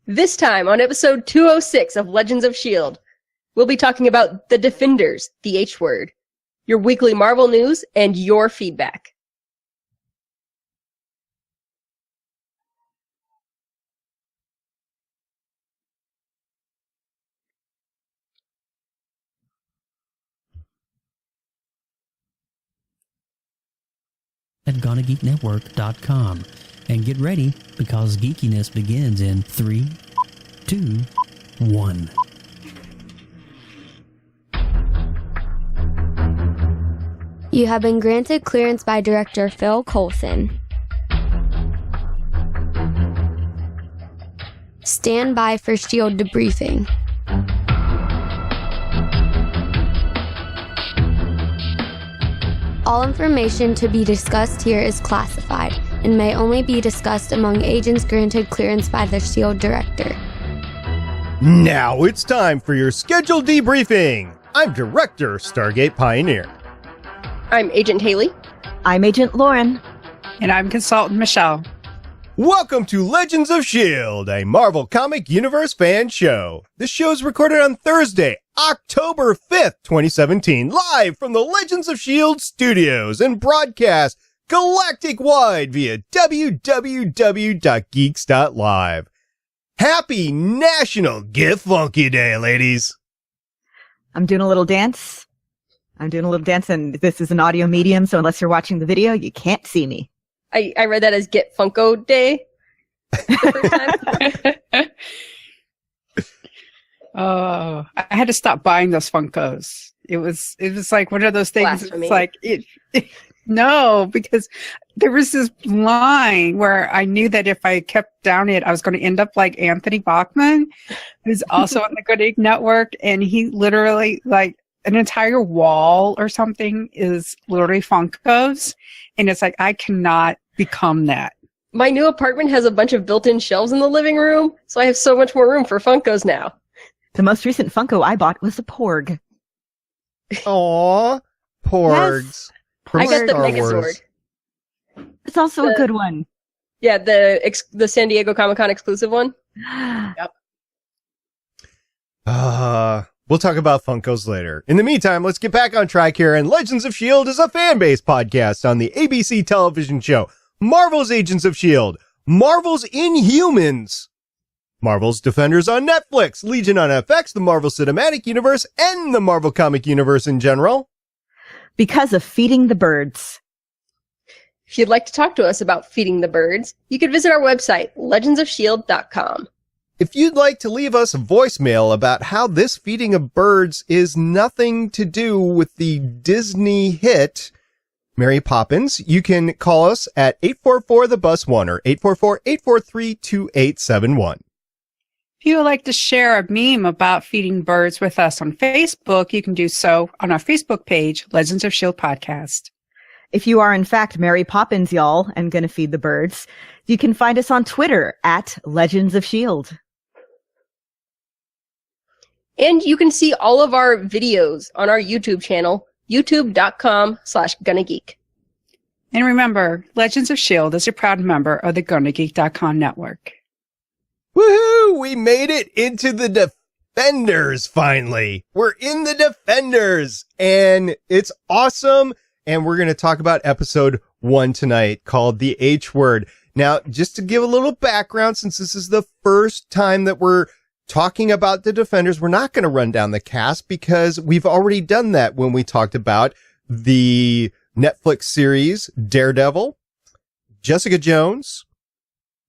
This time on episode 206 of Legends of S.H.I.E.L.D., we'll be talking about the Defenders, the H-word, your weekly Marvel news, and your feedback. At GonnaGeekNetwork.com. And get ready, because geekiness begins in 3, 2, 1. You have been granted clearance by Director Phil Coulson. Stand by for S.H.I.E.L.D. debriefing. All information to be discussed here is classified and may only be discussed among agents granted clearance by the S.H.I.E.L.D. Director. Now it's time for your scheduled debriefing. I'm Director Stargate Pioneer. I'm Agent Haley. I'm Agent Lauren. And I'm Consultant Michelle. Welcome to Legends of S.H.I.E.L.D., a Marvel Comic Universe fan show. This show is recorded on Thursday, October 5th, 2017, live from the Legends of S.H.I.E.L.D. studios and broadcast galactic-wide via www.geeks.live. Happy National Get Funky Day, ladies. I'm doing a little dance, and this is an audio medium, so unless you're watching the video, you can't see me. I read that as Get Funko Day the first time. Oh, I had to stop buying those Funkos. It was like one of those things. Blasphemy. It's like no, because there was this line where I knew that if I kept down it, I was going to end up like Anthony Bachman, who's also on the Good Egg Network, and he literally like an entire wall or something is literally Funkos, and it's like I cannot become that. My new apartment has a bunch of built-in shelves in the living room, so I have so much more room for Funkos now. The most recent Funko I bought was a Porg. Aww, Porgs. Yes. I got the Star Megazord. Wars. It's also a good one. Yeah, the San Diego Comic-Con exclusive one. Yep. We'll talk about Funkos later. In the meantime, let's get back on track here, and Legends of S.H.I.E.L.D. is a fan-based podcast on the ABC television show Marvel's Agents of S.H.I.E.L.D., Marvel's Inhumans, Marvel's Defenders on Netflix, Legion on FX, the Marvel Cinematic Universe, and the Marvel Comic Universe in general. Because of feeding the birds. If you'd like to talk to us about feeding the birds, you can visit our website, legendsofshield.com. If you'd like to leave us a voicemail about how this feeding of birds is nothing to do with the Disney hit Mary Poppins, you can call us at 844-THE-BUS-1 or 844-843-2871. If you would like to share a meme about feeding birds with us on Facebook, you can do so on our Facebook page, Legends of S.H.I.E.L.D. Podcast. If you are, in fact, Mary Poppins, y'all, and gonna feed the birds, you can find us on Twitter at Legends of S.H.I.E.L.D. And you can see all of our videos on our YouTube channel, youtube.com/GonnaGeek. And remember, Legends of S.H.I.E.L.D. is a proud member of the GonnaGeek.com network. Woohoo! We made it into the Defenders, finally. We're in the Defenders, and it's awesome. And we're going to talk about episode 1 tonight called The H-Word. Now, just to give a little background, since this is the first time that we're talking about the Defenders, we're not going to run down the cast because we've already done that when we talked about the Netflix series Daredevil, Jessica Jones,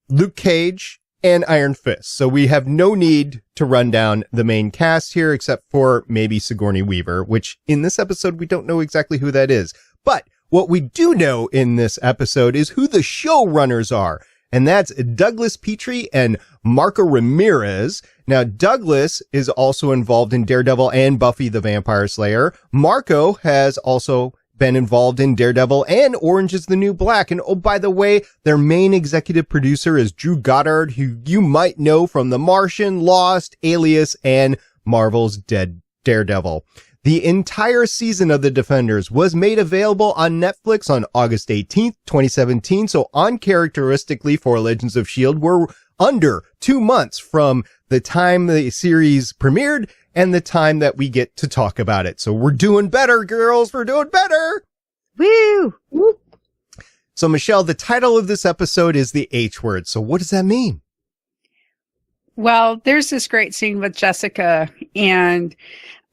Luke Cage, and Iron Fist. So we have no need to run down the main cast here except for maybe Sigourney Weaver, which in this episode we don't know exactly who that is. But what we do know in this episode is who the showrunners are. And that's Douglas Petrie and Marco Ramirez. Now, Douglas is also involved in Daredevil and Buffy the Vampire Slayer. Marco has also been involved in Daredevil and Orange is the New Black. And oh, by the way, their main executive producer is Drew Goddard, who you might know from The Martian, Lost, Alias, and Marvel's Daredevil. The entire season of The Defenders was made available on Netflix on August 18th, 2017. So uncharacteristically for Legends of S.H.I.E.L.D., we're under 2 months from the time the series premiered and the time that we get to talk about it. So we're doing better, girls. We're doing better. Woo! Woo. So, Michelle, the title of this episode is the H word. So what does that mean? Well, there's this great scene with Jessica and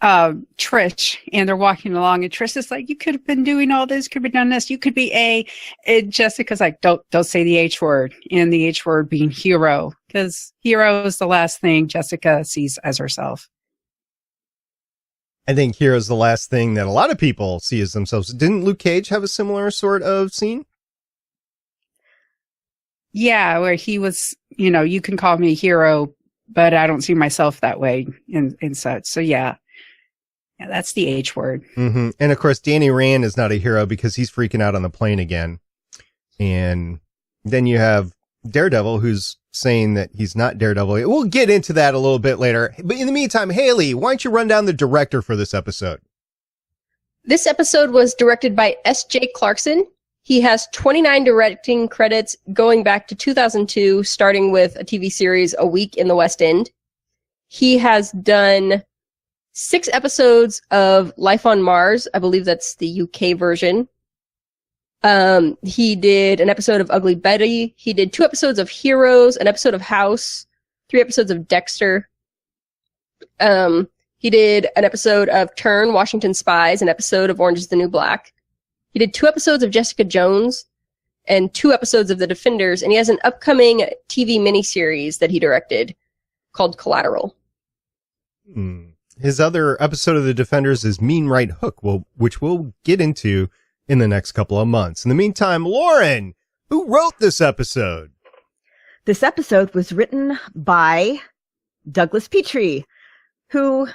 Trish, and they're walking along, and Trish is like, you could have been doing all this, could have done this, you could be A. And Jessica's like, don't say the H word, and the H word being hero, because hero is the last thing Jessica sees as herself. I think hero is the last thing that a lot of people see as themselves. Didn't Luke Cage have a similar sort of scene? Yeah, where he was, you can call me a hero, but I don't see myself that way and such. So yeah, that's the H word. Mm-hmm. And of course, Danny Rand is not a hero because he's freaking out on the plane again. And then you have Daredevil, who's saying that he's not Daredevil. We'll get into that a little bit later. But in the meantime, Haley, why don't you run down the director for this episode? This episode was directed by S.J. Clarkson. He has 29 directing credits going back to 2002, starting with a TV series, A Week in the West End. He has done 6 episodes of Life on Mars. I believe that's the UK version. He did an episode of Ugly Betty. He did 2 episodes of Heroes, an episode of House, 3 episodes of Dexter. He did an episode of Turn, Washington Spies, an episode of Orange is the New Black. He did 2 episodes of Jessica Jones and 2 episodes of The Defenders, and he has an upcoming TV miniseries that he directed called Collateral. His other episode of The Defenders is Mean Right Hook, which we'll get into in the next couple of months. In the meantime, Lauren, who wrote this episode? This episode was written by Douglas Petrie, who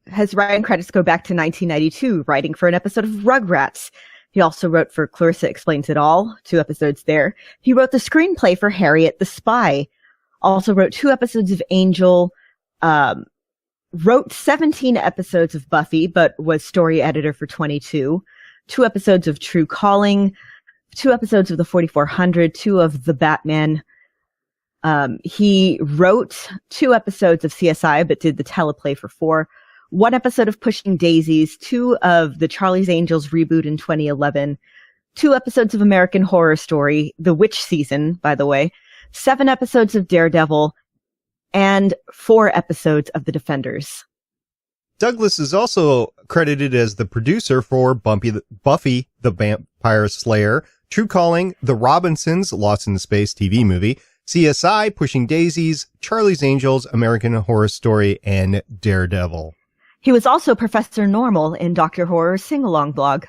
his writing credits go back to 1992, writing for an episode of Rugrats. He also wrote for Clarissa Explains It All, 2 episodes there. He wrote the screenplay for Harriet the Spy. Also wrote 2 episodes of Angel. Wrote 17 episodes of Buffy, but was story editor for 22. 2 episodes of True Calling. 2 episodes of the 4400. 2 of The Batman. He wrote 2 episodes of CSI, but did the teleplay for 4. 1 episode of Pushing Daisies, 2 of the Charlie's Angels reboot in 2011, 2 episodes of American Horror Story, the Witch season, by the way, 7 episodes of Daredevil, and 4 episodes of The Defenders. Douglas is also credited as the producer for Buffy the Vampire Slayer, True Calling, The Robinsons, Lost in Space TV movie, CSI, Pushing Daisies, Charlie's Angels, American Horror Story, and Daredevil. He was also Professor Normal in Dr. Horror's sing-along blog.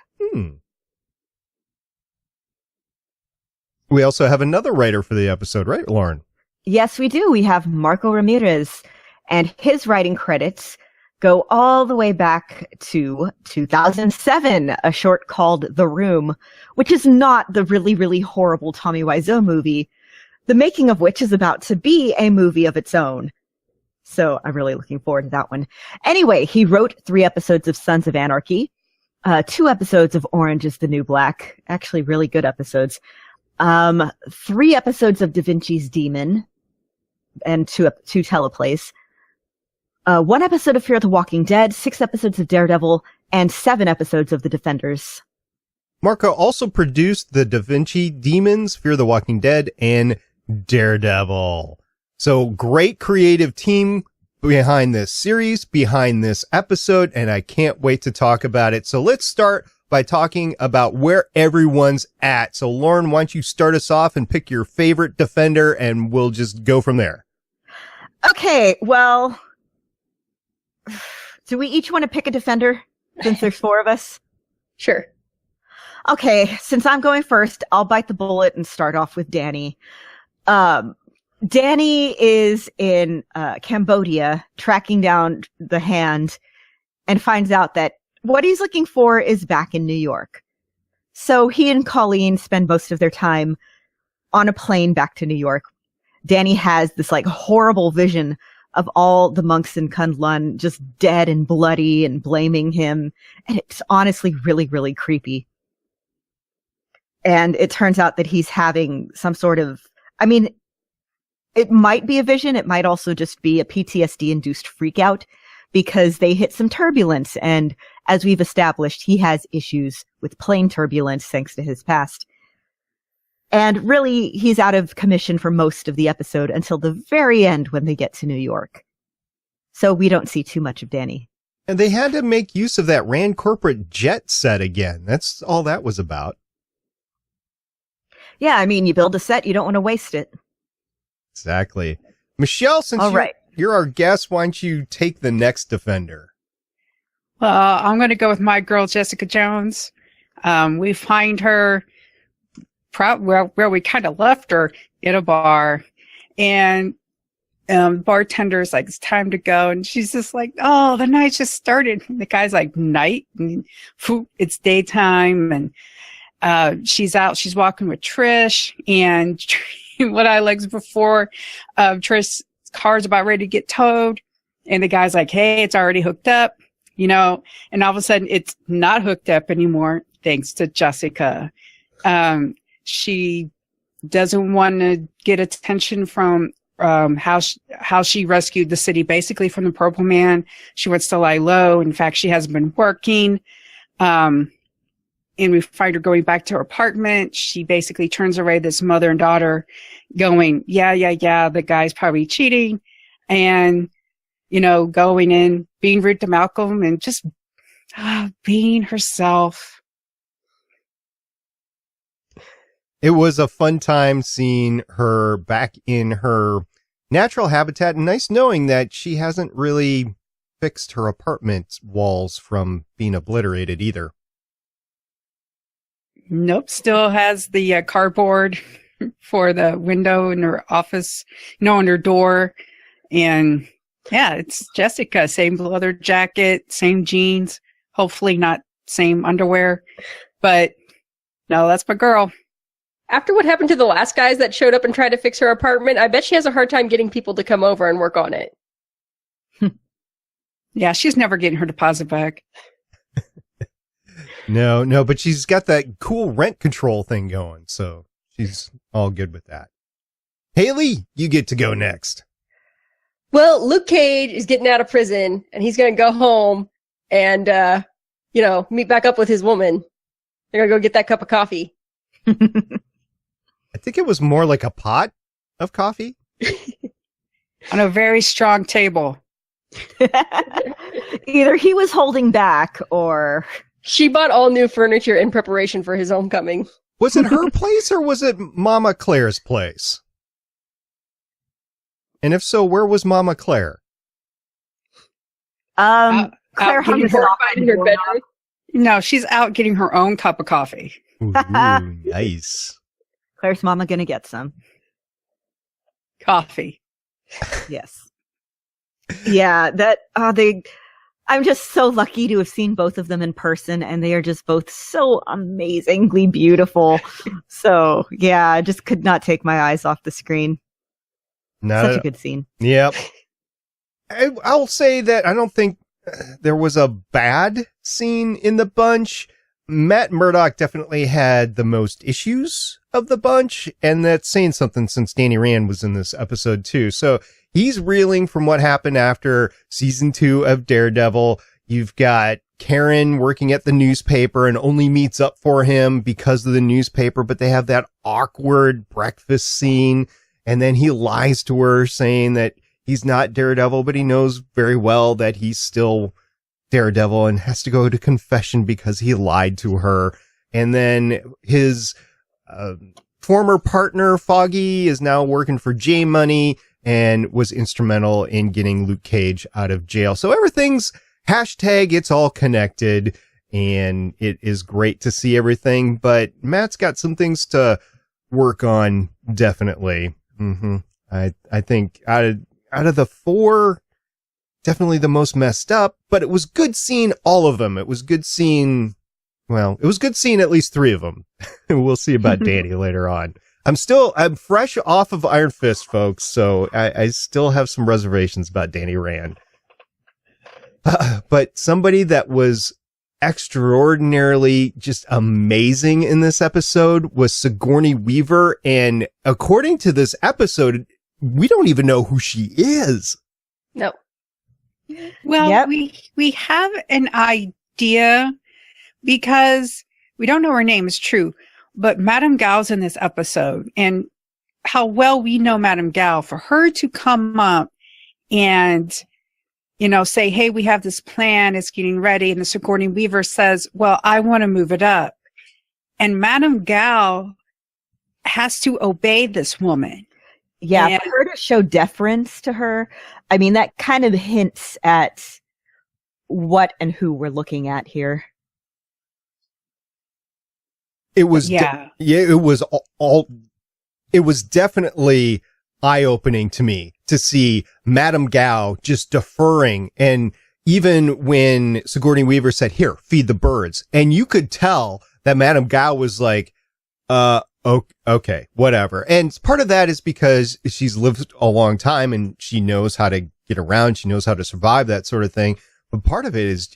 We also have another writer for the episode, right, Lauren? Yes, we do. We have Marco Ramirez, and his writing credits go all the way back to 2007, a short called The Room, which is not the really, really horrible Tommy Wiseau movie, the making of which is about to be a movie of its own. So I'm really looking forward to that one. Anyway, he wrote 3 episodes of Sons of Anarchy, 2 episodes of Orange is the New Black, actually really good episodes, 3 episodes of Da Vinci's Demon, and 2 teleplays, 1 episode of Fear the Walking Dead, 6 episodes of Daredevil, and 7 episodes of The Defenders. Marco also produced the Da Vinci Demons, Fear the Walking Dead, and Daredevil. So great creative team behind this series, behind this episode, and I can't wait to talk about it. So let's start by talking about where everyone's at. So Lauren, why don't you start us off and pick your favorite Defender, and we'll just go from there. Okay, well, do we each want to pick a Defender since there's 4 of us? Sure. Okay, since I'm going first, I'll bite the bullet and start off with Danny. Danny is in Cambodia tracking down the Hand and finds out that what he's looking for is back in New York. So he and Colleen spend most of their time on a plane back to New York. Danny has this horrible vision of all the monks in Kunlun just dead and bloody and blaming him. And it's honestly really, really creepy. And it turns out that he's having some sort of, It might be a vision. It might also just be a PTSD-induced freakout because they hit some turbulence. And as we've established, he has issues with plane turbulence thanks to his past. And really, he's out of commission for most of the episode until the very end when they get to New York. So we don't see too much of Danny. And they had to make use of that Rand corporate jet set again. That's all that was about. Yeah, I mean, you build a set, you don't want to waste it. Exactly. Michelle, since you're our guest, why don't you take the next Defender? Well, I'm going to go with my girl, Jessica Jones. We find her where we kind of left her in a bar. And bartender's like, it's time to go. And she's just like, oh, the night just started. And the guy's like, night? And it's daytime. And she's out. She's walking with Trish. And what I liked before, Trish's car's about ready to get towed. And the guy's like, hey, it's already hooked up. You know, and all of a sudden it's not hooked up anymore, thanks to Jessica. She doesn't want to get attention from how she rescued the city, basically from the Purple Man. She wants to lie low. In fact, she hasn't been working. And we find her going back to her apartment. She basically turns away this mother and daughter going, yeah, the guy's probably cheating. And, you know, going in, being rude to Malcolm and just being herself. It was a fun time seeing her back in her natural habitat, and nice knowing that she hasn't really fixed her apartment walls from being obliterated either. Nope, still has the cardboard for the window in her office, on her door. And yeah, it's Jessica, same leather jacket, same jeans, hopefully not same underwear, but no, that's my girl. After what happened to the last guys that showed up and tried to fix her apartment, I bet she has a hard time getting people to come over and work on it. Yeah, she's never getting her deposit back. No, but she's got that cool rent control thing going, so she's all good with that. Haley, you get to go next. Well, Luke Cage is getting out of prison, and he's going to go home and, meet back up with his woman. They're going to go get that cup of coffee. I think it was more like a pot of coffee. On a very strong table. Either he was holding back or... She bought all new furniture in preparation for his homecoming. Was it her place or was it Mama Claire's place? And if so, where was Mama Claire? Claire hung in her bedroom. No, she's out getting her own cup of coffee. Ooh, nice. Claire's mama gonna get some coffee. Yes. Yeah, I'm just so lucky to have seen both of them in person, and they are just both so amazingly beautiful. So yeah, I just could not take my eyes off the screen. Such a good scene. Yep. I'll say that I don't think there was a bad scene in the bunch. Matt Murdock definitely had the most issues of the bunch, and that's saying something since Danny Rand was in this episode too. So he's reeling from what happened after season 2 of Daredevil. You've got Karen working at the newspaper and only meets up for him because of the newspaper, but they have that awkward breakfast scene. And then he lies to her saying that he's not Daredevil, but he knows very well that he's still Daredevil and has to go to confession because he lied to her. And then his former partner, Foggy, is now working for J Money and was instrumental in getting Luke Cage out of jail. So everything's #it's all connected, and it is great to see everything. But Matt's got some things to work on, definitely. I think out of the 4, definitely the most messed up, but it was good seeing all of them. It was good seeing at least 3 of them. We'll see about Danny later on. I'm fresh off of Iron Fist, folks, so I still have some reservations about Danny Rand. But somebody that was extraordinarily just amazing in this episode was Sigourney Weaver, and according to this episode, we don't even know who she is. No. Well, Yep. we have an idea because we don't know her name is true, but Madame Gao's in this episode, and how well we know Madame Gao, for her to come up and, say, hey, we have this plan, it's getting ready. And the Sigourney Weaver says, well, I want to move it up. And Madame Gao has to obey this woman. Yeah, And- for her to show deference to her, I mean, that kind of hints at what and who we're looking at here. It was, it was it was definitely eye-opening to me to see Madame Gao just deferring. And even when Sigourney Weaver said, here, feed the birds. And you could tell that Madame Gao was like, okay, whatever. And part of that is because she's lived a long time and she knows how to get around. She knows how to survive, that sort of thing. But part of it is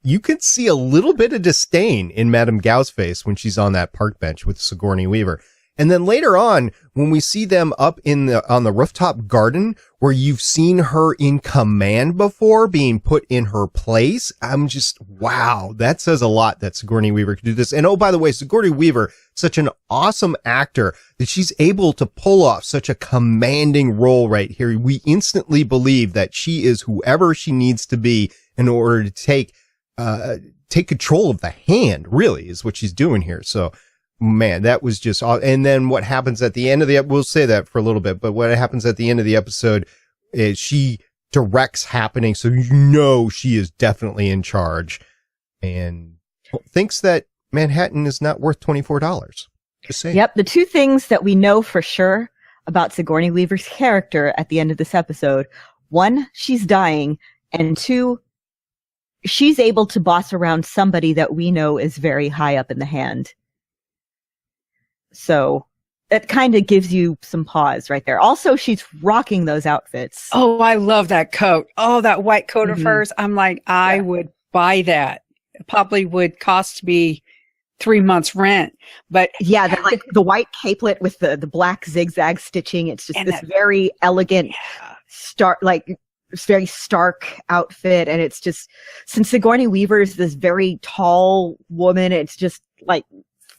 you could see a little bit of disdain in Madame Gao's face when she's on that park bench with Sigourney Weaver. And then later on, when we see them up on the rooftop garden where you've seen her in command before being put in her place, I'm just, wow, that says a lot that Sigourney Weaver could do this. And oh, by the way, Sigourney Weaver, such an awesome actor that she's able to pull off such a commanding role right here. We instantly believe that she is whoever she needs to be in order to take control of the hand, really, is what she's doing here. So, man, that was just, and then what happens at the end of we'll say that for a little bit, but what happens at the end of the episode is she directs happening. So, she is definitely in charge and thinks that Manhattan is not worth $24. Just saying. Yep. The two things that we know for sure about Sigourney Weaver's character at the end of this episode, one, she's dying, and two, she's able to boss around somebody that we know is very high up in the hand. So that kind of gives you some pause right there. Also, she's rocking those outfits. Oh, I love that coat. Oh, that white coat of hers. I'm like, I would buy that. It probably would cost me 3 months rent, but yeah, the white capelet with the black zigzag stitching. It's just this very elegant, very stark outfit. And it's just, since Sigourney Weaver is this very tall woman, it's just like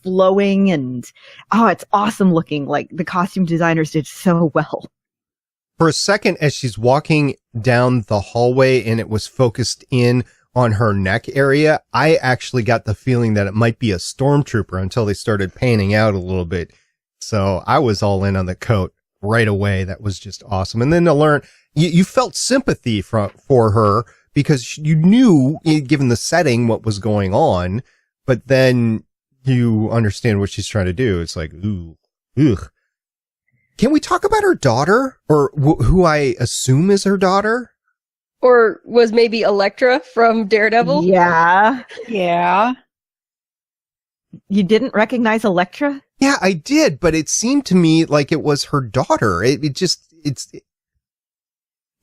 flowing and it's awesome looking. Like the costume designers did so well. For a second, as she's walking down the hallway and it was focused in on her neck area, I actually got the feeling that it might be a stormtrooper until they started panning out a little bit. So I was all in on the coat right away. That was just awesome. And then to learn, you felt sympathy for her because you knew, given the setting, what was going on, but then you understand what she's trying to do. It's like, ugh. Can we talk about her daughter, or who I assume is her daughter? Or was maybe Elektra from Daredevil? Yeah. Yeah. You didn't recognize Elektra? Yeah, I did, but it seemed to me like it was her daughter.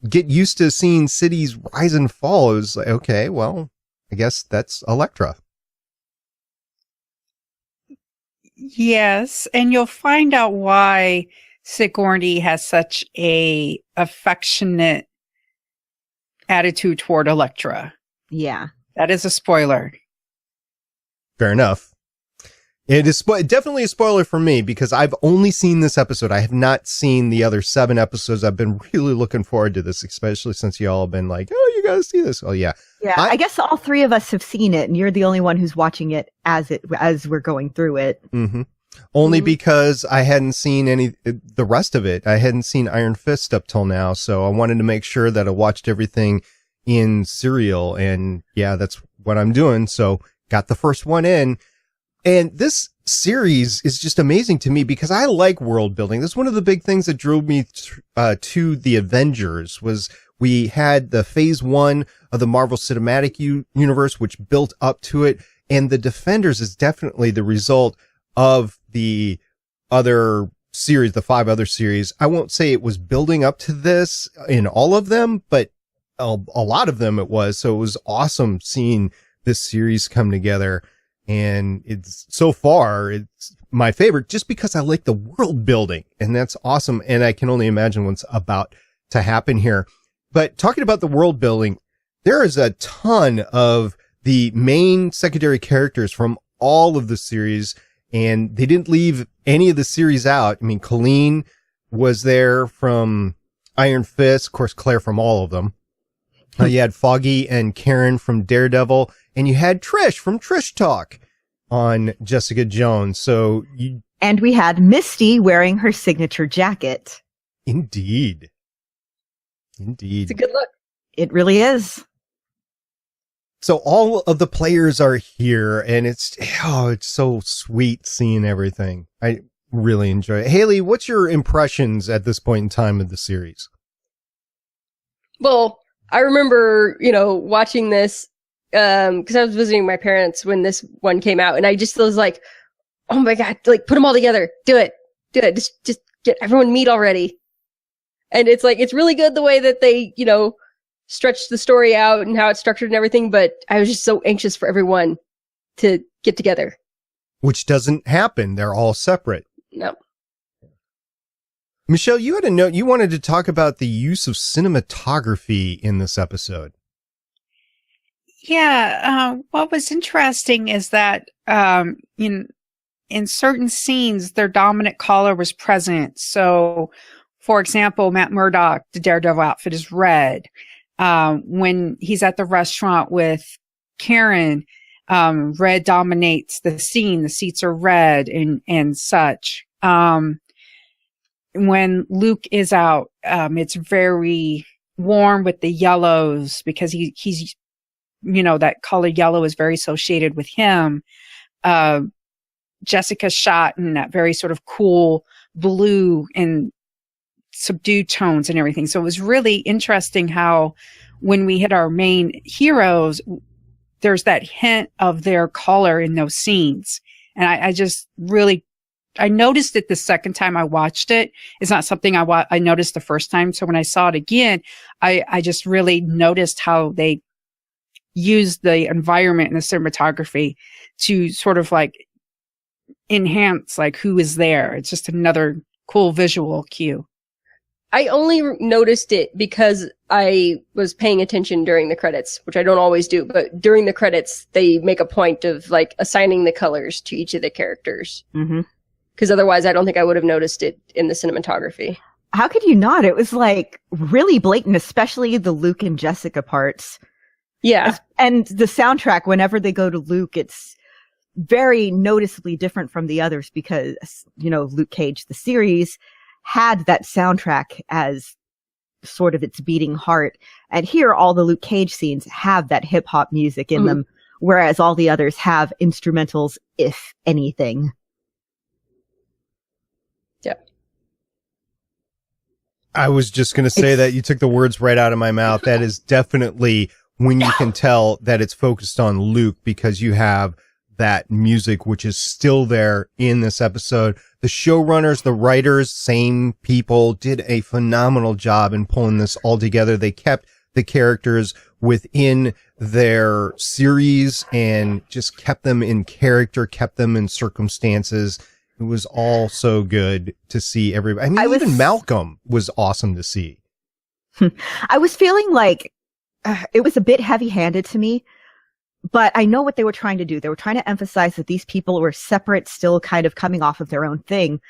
Get used to seeing cities rise and fall. It was like, okay, well, I guess that's Elektra. Yes, and you'll find out why Sigourney has such a affectionate attitude toward Elektra. Yeah. That is a spoiler. Fair enough. It is definitely a spoiler for me because I've only seen this episode. I have not seen the other 7 episodes. I've been really looking forward to this, especially since you all have been like, oh, you got to see this. Oh, yeah. Yeah, I guess all 3 of us have seen it, and you're the only one who's watching it as we're going through it. Mm-hmm. Only because I hadn't seen the rest of it. I hadn't seen Iron Fist up till now, so I wanted to make sure that I watched everything in serial, and yeah, that's what I'm doing. So got the first one in. And this series is just amazing to me because I like world building. That's one of the big things that drew me to the Avengers was we had the phase 1 of the Marvel Cinematic Universe, which built up to it. And the Defenders is definitely the result of the other series, the 5 other series. I won't say it was building up to this in all of them, but a lot of them it was. So it was awesome seeing this series come together. And it's my favorite just because I like the world building, and that's awesome. And I can only imagine what's about to happen here. But talking about the world building, there is a ton of the main secondary characters from all of the series, and they didn't leave any of the series out. I mean, Colleen was there from Iron Fist, of course, Claire from all of them. You had Foggy and Karen from Daredevil, and you had Trish from Trish Talk on Jessica Jones. And we had Misty wearing her signature jacket. Indeed. It's a good look. It really is. So all of the players are here, and it's so sweet seeing everything. I really enjoy it. Haley, what's your impressions at this point in time of the series? Well, I remember, watching this, because I was visiting my parents when this one came out, and I just was like, oh my God, like, put them all together. Do it. Just get everyone meet already. And it's like, it's really good the way that they, stretched the story out and how it's structured and everything, but I was just so anxious for everyone to get together. Which doesn't happen. They're all separate. No. Michelle, you had a note. You wanted to talk about the use of cinematography in this episode. Yeah. What was interesting is that in certain scenes, their dominant color was present. So, for example, Matt Murdock, the Daredevil outfit is red. When he's at the restaurant with Karen, red dominates the scene. The seats are red and such. When Luke is out, it's very warm with the yellows because he's, that color yellow is very associated with him. Jessica's shot in that very sort of cool blue and subdued tones and everything. So it was really interesting how when we hit our main heroes, there's that hint of their color in those scenes. And I just really, I noticed it the second time I watched it. It's not something I noticed the first time. So when I saw it again, I just really noticed how they used the environment and the cinematography to sort of like enhance like who is there. It's just another cool visual cue. I only noticed it because I was paying attention during the credits, which I don't always do, but during the credits, they make a point of like assigning the colors to each of the characters. Mm-hmm. Because otherwise, I don't think I would have noticed it in the cinematography. How could you not? It was like really blatant, especially the Luke and Jessica parts. Yeah. And the soundtrack, whenever they go to Luke, it's very noticeably different from the others because, Luke Cage, the series, had that soundtrack as sort of its beating heart. And here, all the Luke Cage scenes have that hip hop music in them, whereas all the others have instrumentals, if anything. Yeah. I was just going to say that you took the words right out of my mouth. That is definitely when you can tell that it's focused on Luke because you have that music, which is still there in this episode. The showrunners, the writers, same people did a phenomenal job in pulling this all together. They kept the characters within their series and just kept them in character, kept them in circumstances. It was all so good to see everybody. I mean, even Malcolm was awesome to see. I was feeling like it was a bit heavy-handed to me, but I know what they were trying to do. They were trying to emphasize that these people were separate, still kind of coming off of their own thing.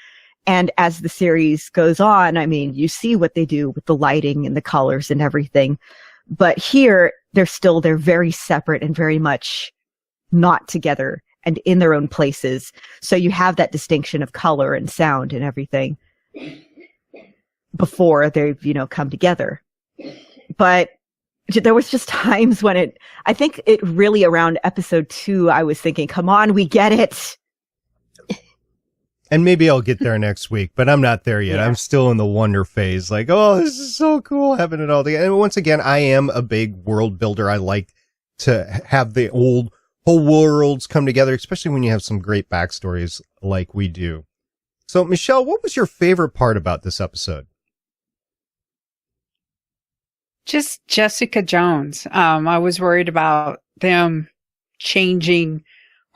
And as the series goes on, I mean, you see what they do with the lighting and the colors and everything. But here, they're very separate and very much not together and in their own places. So you have that distinction of color and sound and everything before they've, come together. But there was just times when I think it really around episode 2, I was thinking, come on, we get it. And maybe I'll get there next week, but I'm not there yet. Yeah. I'm still in the wonder phase. Like, oh, this is so cool having it all together. And once again, I am a big world builder. I like to have the whole worlds come together, especially when you have some great backstories like we do. So, Michelle, what was your favorite part about this episode? Just Jessica Jones. I was worried about them changing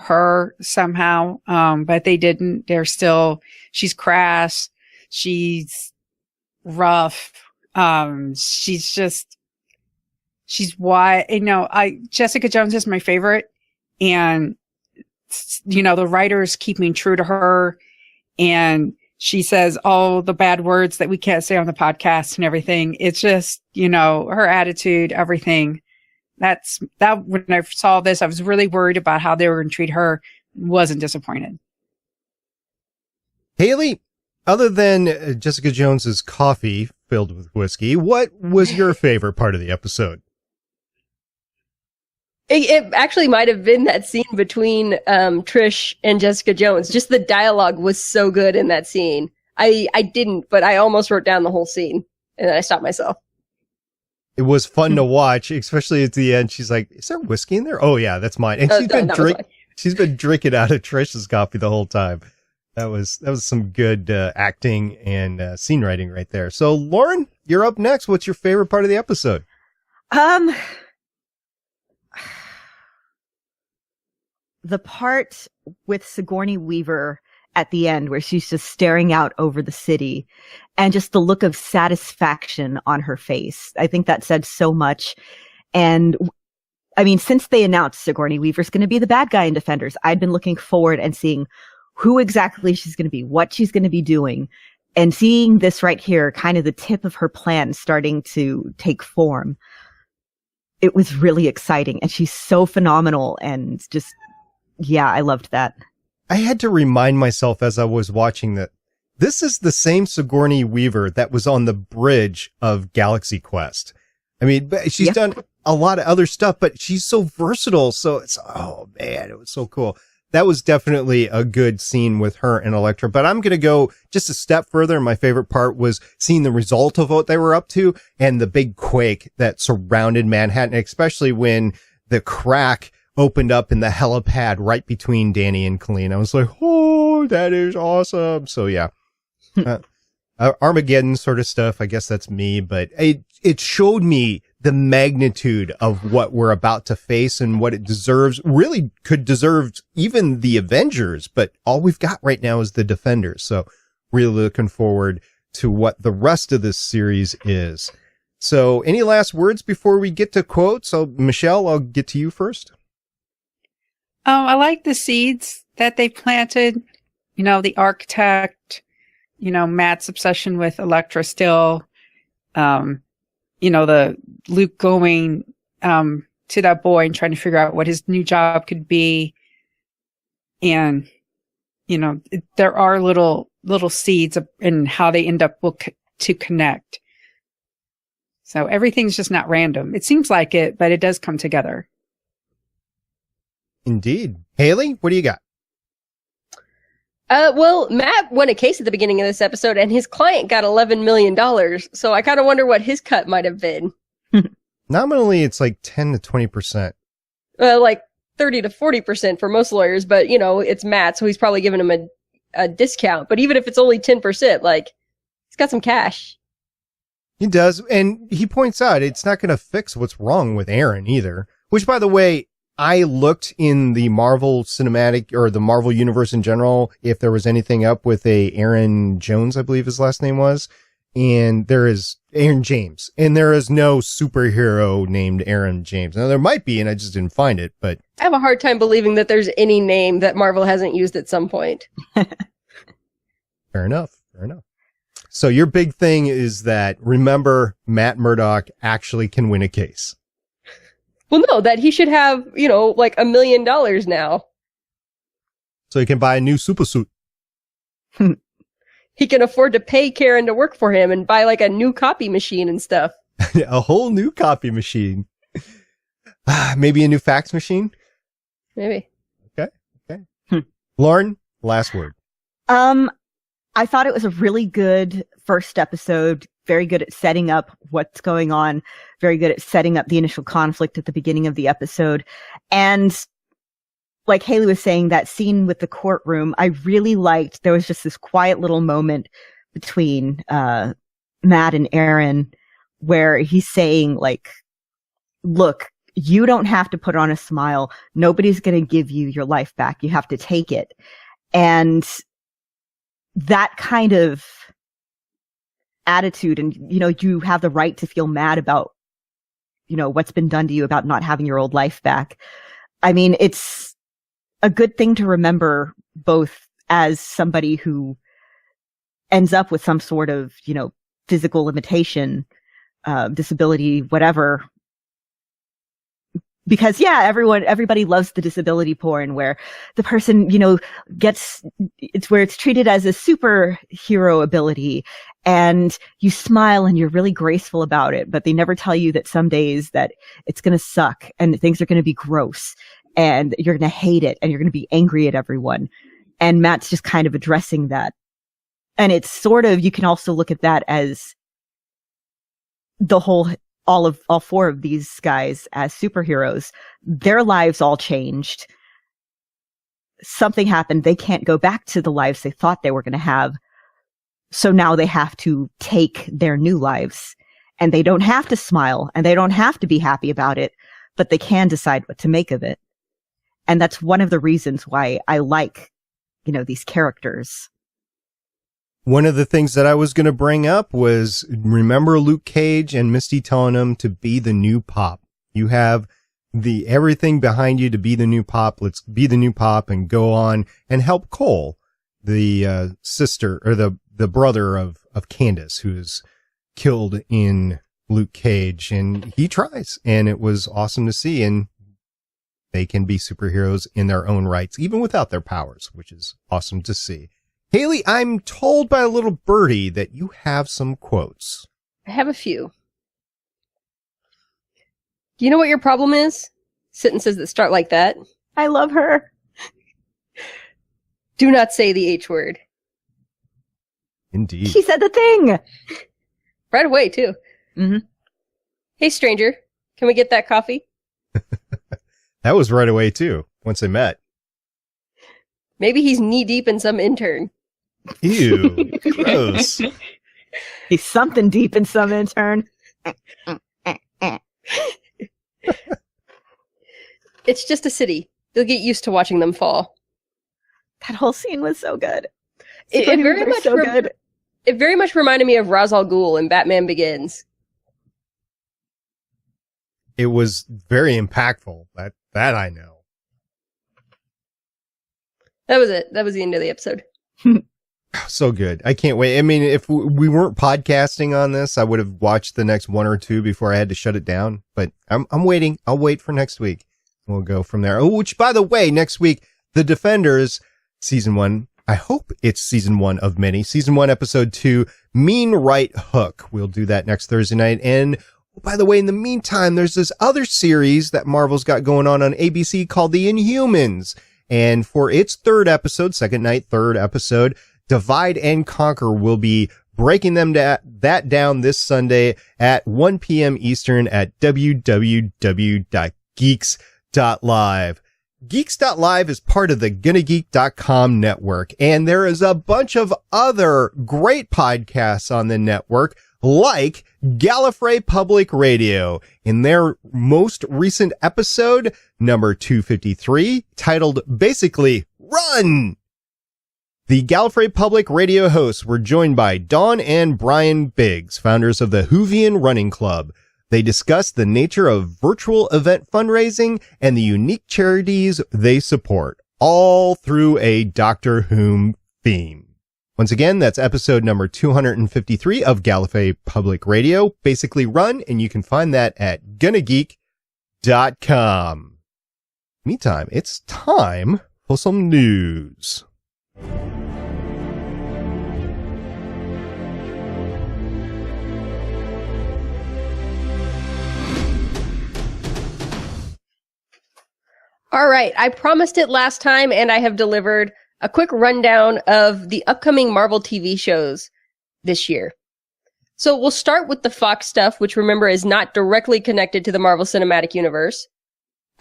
her somehow. But they didn't. She's crass. She's rough. She's why, Jessica Jones is my favorite. And, the writers keeping true to her. And she says all the bad words that we can't say on the podcast and everything. It's just, her attitude, everything. That when I saw this, I was really worried about how they were going to treat her. Wasn't disappointed. Haley, other than Jessica Jones's coffee filled with whiskey, what was your favorite part of the episode? It actually might have been that scene between Trish and Jessica Jones. Just the dialogue was so good in that scene. I didn't, but I almost wrote down the whole scene, and then I stopped myself. It was fun to watch, especially at the end. She's like, "Is there whiskey in there?" "Oh yeah, that's mine." And she's been drinking out of Trish's coffee the whole time. That was some good acting and scene writing right there. So, Lauren, you're up next. What's your favorite part of the episode? The part with Sigourney Weaver at the end where she's just staring out over the city and just the look of satisfaction on her face. I think that said so much. And I mean, since they announced Sigourney Weaver's going to be the bad guy in Defenders, I'd been looking forward and seeing who exactly she's going to be, what she's going to be doing, and seeing this right here, kind of the tip of her plan starting to take form. It was really exciting, and she's so phenomenal, and just, yeah, I loved that. I had to remind myself as I was watching that this is the same Sigourney Weaver that was on the bridge of Galaxy Quest. I mean, she's done a lot of other stuff, but she's so versatile. So it's, oh man, it was so cool. That was definitely a good scene with her and Elektra, but I'm going to go just a step further. My favorite part was seeing the result of what they were up to and the big quake that surrounded Manhattan, especially when the crack opened up in the helipad right between Danny and Colleen. I was like, oh, that is awesome. So yeah, Armageddon sort of stuff. I guess that's me, but it showed me the magnitude of what we're about to face and what it deserves. Really could deserve even the Avengers, but all we've got right now is the Defenders. So really looking forward to what the rest of this series is. So any last words before we get to quotes? So Michelle, I'll get to you first. I like the seeds that they planted, the architect, Matt's obsession with Elektra still, the Luke going to that boy and trying to figure out what his new job could be. And, there are little seeds in how they end up to connect. So everything's just not random. It seems like it, but it does come together. Indeed. Haley, what do you got? Well, Matt won a case at the beginning of this episode, and his client got $11 million. So I kind of wonder what his cut might have been. Nominally, it's like 10 to 20%. Like 30 to 40% for most lawyers, but, it's Matt, so he's probably giving him a discount. But even if it's only 10%, he's got some cash. He does, and he points out it's not going to fix what's wrong with Aaron either, which, by the way, I looked in the Marvel cinematic or the Marvel universe in general if there was anything up with Aaron Jones, I believe his last name was, and there is Aaron James, and there is no superhero named Aaron James. Now there might be, and I just didn't find it, but I have a hard time believing that there's any name that Marvel hasn't used at some point. Fair enough. So your big thing is that, remember, Matt Murdock actually can win a case. Well, no, that he should have, $1 million now. So he can buy a new super suit. He can afford to pay Karen to work for him and buy a new copy machine and stuff. A whole new copy machine. Maybe a new fax machine? Maybe. Okay. Lauren, last word. I thought it was a really good first episode. Very good at setting up what's going on. Very good at setting up the initial conflict at the beginning of the episode. And like Haley was saying, that scene with the courtroom, I really liked. There was just this quiet little moment between Matt and Aaron where he's saying, look, You don't have to put on a smile. Nobody's going to give you your life back. You have to take it. And that kind of attitude, and, you have the right to feel mad about, what's been done to you, about not having your old life back. I mean, it's a good thing to remember, both as somebody who ends up with some sort of, physical limitation, disability, whatever. Because everybody loves the disability porn where the person, it's where it's treated as a superhero ability, and you smile and you're really graceful about it, but they never tell you that some days that it's going to suck and things are going to be gross and you're going to hate it and you're going to be angry at everyone. And Matt's just kind of addressing that. And it's sort of, you can also look at that as the whole, all four of these guys as superheroes. Their lives all changed. Something happened. They can't go back to the lives they thought they were going to have. So now they have to take their new lives, and they don't have to smile and they don't have to be happy about it, but they can decide what to make of it. And that's one of the reasons why I like, these characters. One of the things that I was going to bring up was, remember Luke Cage and Misty telling him to be the new Pop. You have everything behind you to be the new Pop. Let's be the new Pop and go on and help Cole, the sister or the brother of Candace, who is killed in Luke Cage, and he tries, and it was awesome to see. And they can be superheroes in their own rights, even without their powers, which is awesome to see. Haley, I'm told by a little birdie that you have some quotes. I have a few. Do you know what your problem is? Sentences that start like that. I love her. Do not say the H word. Indeed. She said the thing. Right away, too. Mm-hmm. Hey, stranger, can we get that coffee? That was right away, too, once they met. Maybe he's knee-deep in some intern. Ew, gross. He's something deep in some intern. It's just a city. You'll get used to watching them fall. That whole scene was so good. It very much reminded me of Ra's al Ghul in Batman Begins. It was very impactful. That I know. That was it. That was the end of the episode. So good. I can't wait. I mean, if we weren't podcasting on this, I would have watched the next one or two before I had to shut it down. But I'm waiting. I'll wait for next week. We'll go from there. Oh, which, by the way, next week, The Defenders, season 1. I hope it's season 1 of many. Season 1, episode 2, Mean Right Hook. We'll do that next Thursday night. And by the way, in the meantime, there's this other series that Marvel's got going on ABC called The Inhumans. And for its third episode, third episode, Divide and Conquer will be breaking that down this Sunday at 1 p.m. Eastern at www.geeks.live. Geeks.live is part of the GonnaGeek.com network, and there is a bunch of other great podcasts on the network, like Gallifrey Public Radio. In their most recent episode, number 253, titled basically Run! The Gallifrey Public Radio hosts were joined by Dawn and Brian Biggs, founders of the Whovian Running Club. They discussed the nature of virtual event fundraising and the unique charities they support, all through a Doctor Who theme. Once again, that's episode number 253 of Gallifrey Public Radio, basically Run, and you can find that at GonnaGeek.com. Meantime, it's time for some news. All right, I promised it last time, and I have delivered a quick rundown of the upcoming Marvel TV shows this year. So we'll start with the Fox stuff, which remember is not directly connected to the Marvel Cinematic Universe.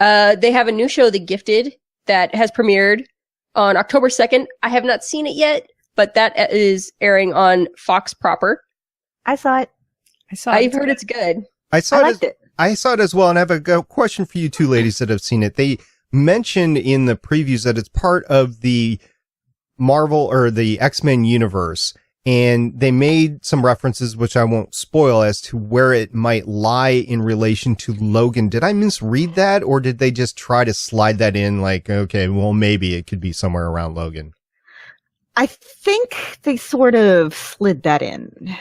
They have a new show, The Gifted, that has premiered on October 2nd. I have not seen it yet, but that is airing on Fox proper. I saw it. I've heard it's good. I liked it. I saw it as well, and I have a question for you two ladies that have seen it. They mentioned in the previews that it's part of the Marvel or the X-Men universe, and they made some references, which I won't spoil, as to where it might lie in relation to Logan. Did I misread that, or did they just try to slide that in like, okay, well, maybe it could be somewhere around Logan? I think they sort of slid that in.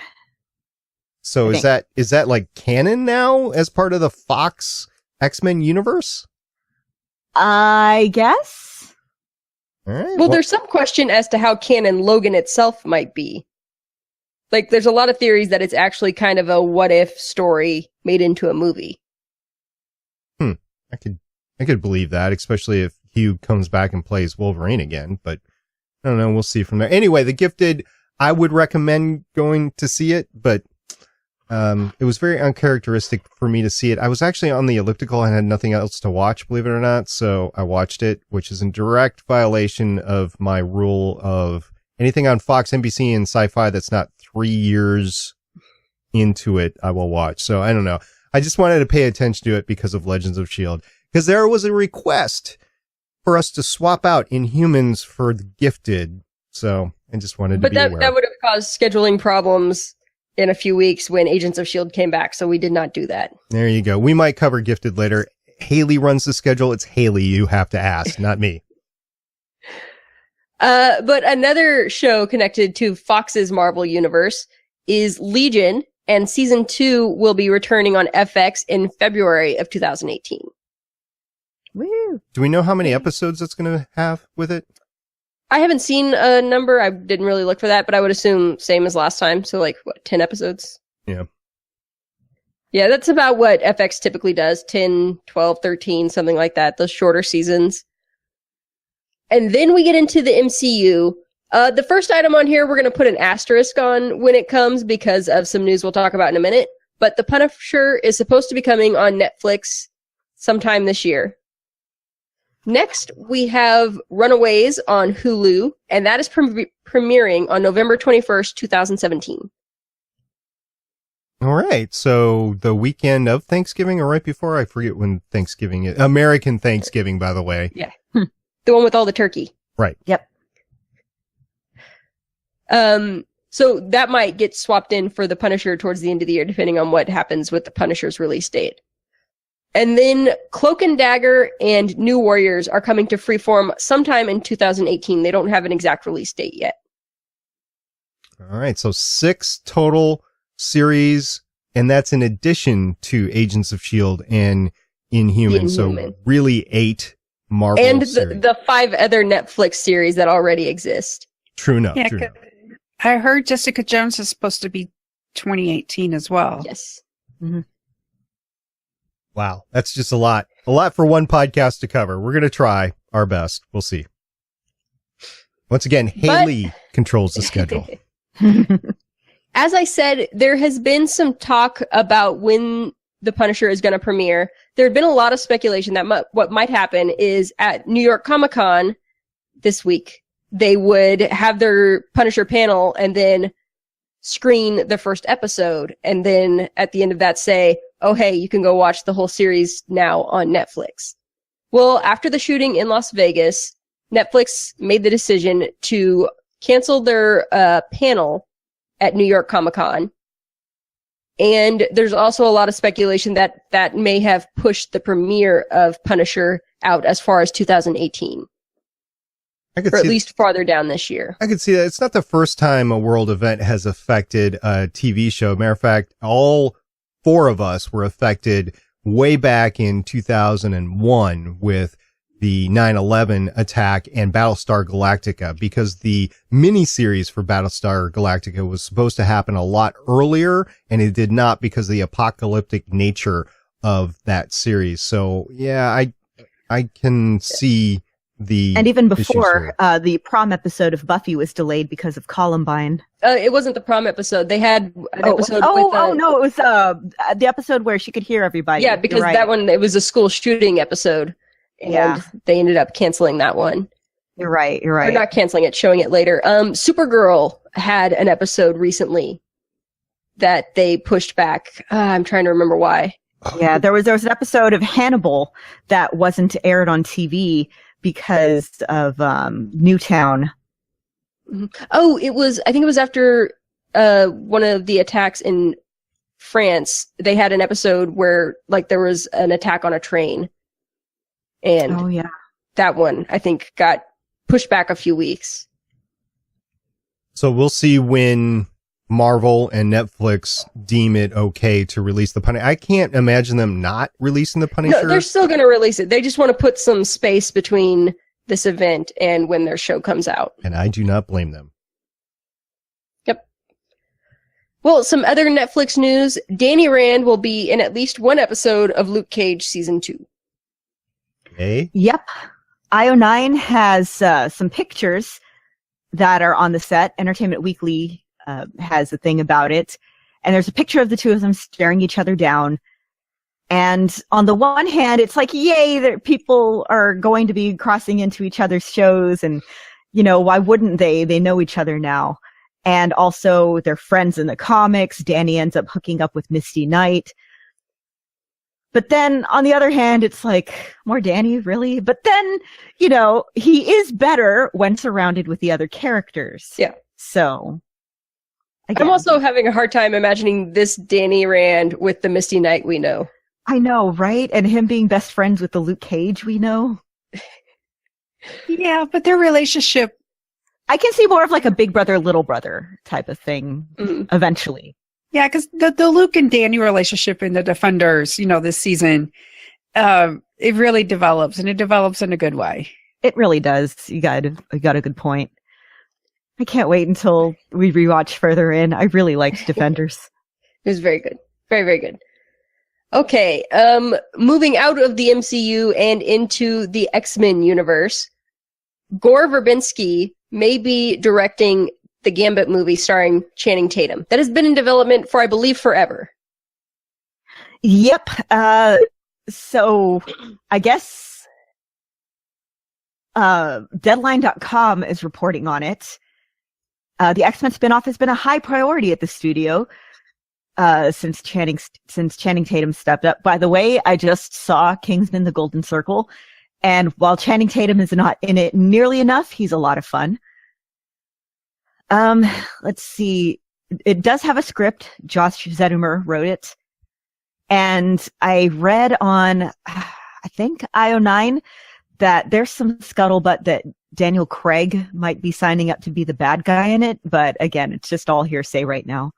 So is that like canon now as part of the Fox X-Men universe? I guess. All right. Well, there's some question as to how canon Logan itself might be. Like, there's a lot of theories that it's actually kind of a what-if story made into a movie. I could believe that, especially if Hugh comes back and plays Wolverine again, but I don't know. We'll see from there. Anyway, The Gifted, I would recommend going to see it, but it was very uncharacteristic for me to see it. I was actually on the elliptical and had nothing else to watch, believe it or not, so I watched it, which is in direct violation of my rule of anything on Fox, NBC, and Sci-Fi that's not 3 years into it, I will watch. So I don't know. I just wanted to pay attention to it because of Legends of S.H.I.E.L.D. Because there was a request for us to swap out Inhumans for The Gifted. So I just wanted to be aware. But that would have caused scheduling problems in a few weeks when Agents of S.H.I.E.L.D. came back, so we did not do that. There you go. We might cover Gifted later. Haley runs the schedule. It's Haley you have to ask, not me. But another show connected to Fox's Marvel Universe is Legion, and season 2 will be returning on FX in February of 2018. Woo. Do we know how many episodes it's going to have with it? I haven't seen a number. I didn't really look for that, but I would assume same as last time. So like, 10 episodes? Yeah. Yeah, that's about what FX typically does. 10, 12, 13, something like that. Those shorter seasons. And then we get into the MCU. The first item on here, we're going to put an asterisk on when it comes because of some news we'll talk about in a minute. But The Punisher is supposed to be coming on Netflix sometime this year. Next, we have Runaways on Hulu, and that is premiering on November 21st, 2017. All right. So the weekend of Thanksgiving or right before? I forget when Thanksgiving is. American Thanksgiving, by the way. Yeah. The one with all the turkey. Right. Yep. So that might get swapped in for The Punisher towards the end of the year, depending on what happens with The Punisher's release date. And then Cloak and Dagger and New Warriors are coming to Freeform sometime in 2018. They don't have an exact release date yet. All right. So 6 total series, and that's in addition to Agents of S.H.I.E.L.D. and Inhuman. So really 8 Marvel and series. the 5 other Netflix series that already exist. True enough. Yeah, true enough. I heard Jessica Jones is supposed to be 2018 as well. Yes. Mm-hmm. Wow. That's just a lot for one podcast to cover. We're going to try our best. We'll see. Once again, Haley controls the schedule. As I said, there has been some talk about when The Punisher is going to premiere. There had been a lot of speculation that what might happen is at New York Comic Con this week, they would have their Punisher panel and then screen the first episode. And then at the end of that say, oh, hey, you can go watch the whole series now on Netflix. Well, after the shooting in Las Vegas, Netflix made the decision to cancel their panel at New York Comic Con. And there's also a lot of speculation that may have pushed the premiere of Punisher out as far as 2018. Or at least farther down this year. I could see that. It's not the first time a world event has affected a TV show. Matter of fact, all 4 of us were affected way back in 2001 with the 9/11 attack and Battlestar Galactica, because the miniseries for Battlestar Galactica was supposed to happen a lot earlier, and it did not because of the apocalyptic nature of that series. So yeah, I can see the and even before the prom episode of Buffy was delayed because of Columbine. It wasn't the prom episode. They had an episode. No, it was the episode where she could hear everybody. Yeah, because that one, it was a school shooting episode. And they ended up canceling that one. You're right. Or not canceling it, showing it later. Supergirl had an episode recently that they pushed back. I'm trying to remember why. Yeah, there was an episode of Hannibal that wasn't aired on TV because of Newtown. Oh, I think it was after one of the attacks in France. They had an episode where like there was an attack on a train. And that one, I think, got pushed back a few weeks. So we'll see when Marvel and Netflix deem it okay to release the Punisher. I can't imagine them not releasing the Punisher. No, they're still going to release it. They just want to put some space between this event and when their show comes out. And I do not blame them. Yep. Well, some other Netflix news. Danny Rand will be in at least one episode of Luke Cage Season 2. Okay. Yep. IO9 has some pictures that are on the set. Entertainment Weekly has a thing about it. And there's a picture of the two of them staring each other down. And on the one hand, it's like, yay, that people are going to be crossing into each other's shows. And, you know, why wouldn't they? They know each other now. And also, they're friends in the comics. Danny ends up hooking up with Misty Knight. But then, on the other hand, it's like, more Danny, really? But then, you know, he is better when surrounded with the other characters. Yeah. So, again. I'm also having a hard time imagining this Danny Rand with the Misty Knight we know. I know, right? And him being best friends with the Luke Cage we know. Yeah, but their relationship... I can see more of like a big brother, little brother type of thing eventually. Yeah, because the Luke and Danny relationship in the Defenders, you know, this season, it really develops, and it develops in a good way. It really does. You got a good point. I can't wait until we rewatch further in. I really liked Defenders. It was very good. Very, very good. Okay, moving out of the MCU and into the X-Men universe, Gore Verbinski may be directing the Gambit movie starring Channing Tatum. That has been in development for, I believe, forever. Yep. So I guess Deadline.com is reporting on it. The X-Men spinoff has been a high priority at the studio since Channing Tatum stepped up. By the way, I just saw Kingsman: The Golden Circle, and while Channing Tatum is not in it nearly enough, he's a lot of fun. Let's see. It does have a script. Josh Zedumer wrote it. And I read on, I think, IO9 that there's some scuttlebutt that Daniel Craig might be signing up to be the bad guy in it. But again, it's just all hearsay right now.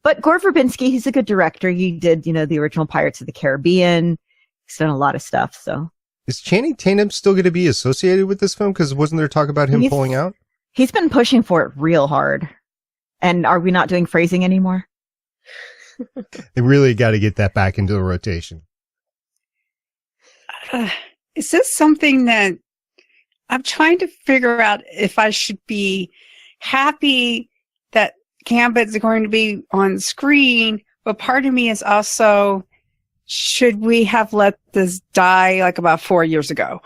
But Gore Verbinski, he's a good director. He did, you know, the original Pirates of the Caribbean. He's done a lot of stuff, so. Is Channing Tatum still going to be associated with this film? Because wasn't there talk about him pulling out? He's been pushing for it real hard. And are we not doing phrasing anymore? They really got to get that back into the rotation. Is this something that I'm trying to figure out if I should be happy that Gambit's going to be on screen, but part of me is also, should we have let this die like about 4 years ago?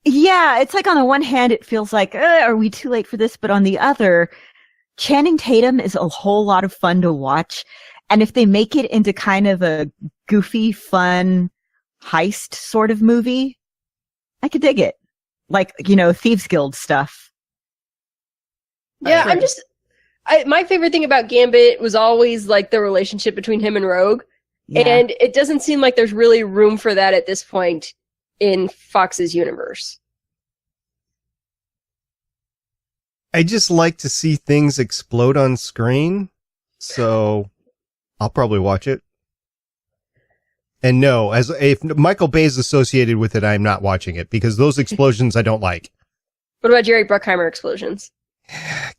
Yeah, it's like on the one hand, it feels like, are we too late for this? But on the other, Channing Tatum is a whole lot of fun to watch. And if they make it into kind of a goofy, fun heist sort of movie, I could dig it. Like, you know, Thieves Guild stuff. Yeah, my favorite thing about Gambit was always like the relationship between him and Rogue. Yeah. And it doesn't seem like there's really room for that at this point in Fox's universe. I just like to see things explode on screen, so I'll probably watch it. And no, as if Michael Bay is associated with it, I'm not watching it because those explosions I don't like. What about Jerry Bruckheimer explosions?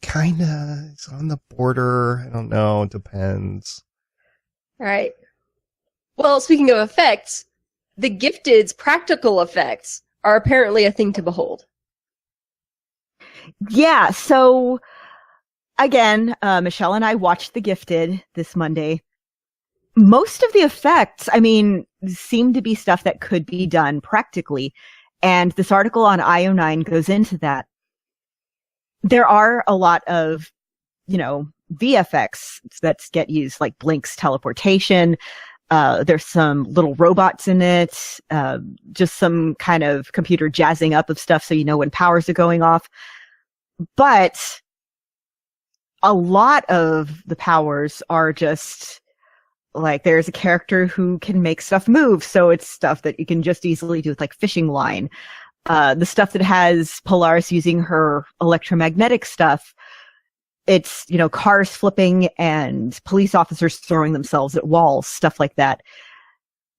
Kinda. It's on the border. I don't know. It depends. All right. Well, speaking of effects, The Gifted's practical effects are apparently a thing to behold. Yeah, so again, Michelle and I watched The Gifted this Monday. Most of the effects, I mean, seem to be stuff that could be done practically. And this article on IO9 goes into that. There are a lot of, you know, VFX that get used, like Blink's teleportation. There's some little robots in it, just some kind of computer jazzing up of stuff so you know when powers are going off. But a lot of the powers are just like, there's a character who can make stuff move, so it's stuff that you can just easily do with like fishing line. The stuff that has Polaris using her electromagnetic stuff, it's, you know, cars flipping and police officers throwing themselves at walls, stuff like that.